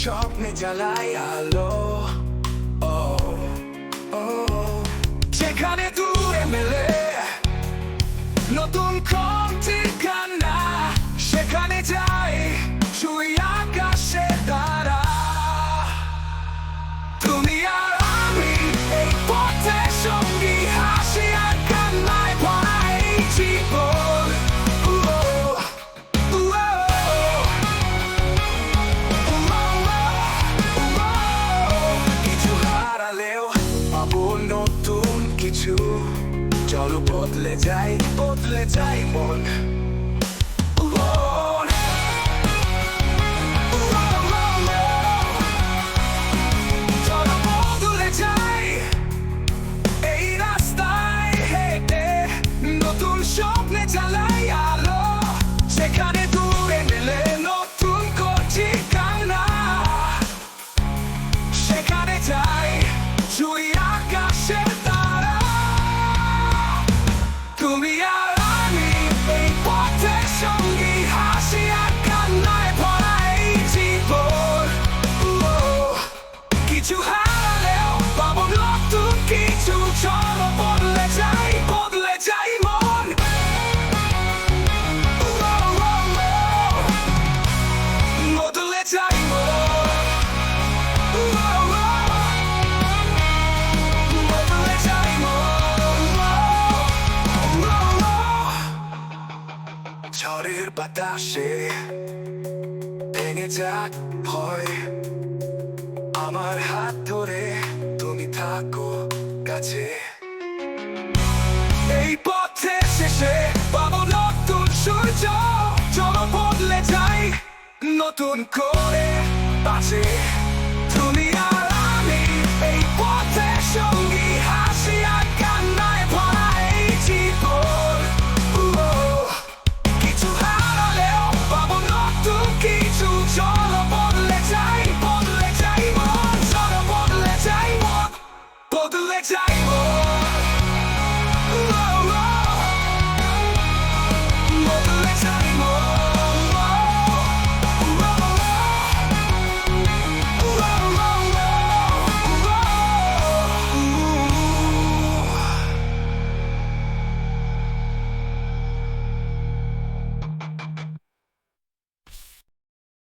স্বপ্নে জ্বালাই আলো, ও ও যেখানে দূরে মেলে নতুন কোন ঠিকানা, সেখানে যাই ছুঁই আকাশে তারা। তুমি আর আমি এই পথে সঙ্গী, হাসি আর কান্নায় ভরা এই জীবন। কিছু হারালেও পাবো নতুন কিছু, চলো বদলে যাই মন। চলো বদলে যাই এই রাস্তায় হেঁটে, নতুন স্বপ্নে জ্বালাই আলো, সেখানে দূরে মেলে নতুন ঠিকানা, সেখানে যাই ছুঁই আকাশের তারা। তুমি আর আমি এই পথে সঙ্গী, হাসি আর কান্নায় ভরা এই জীবন। কিছু হারালেও পাবো নতুন কিছু, চলো বদলে যাই মন। বদলে যাই মন, বদলে যাই মন। ঝড়ের বাতাসে ভেঙে যাক ভয়, আমার হাত ধরে তুমি থাকো কাছে। এই পথে শেষে পাবো নতুন সূর্য, চলো বদলে যাই নতুন করে পাশে।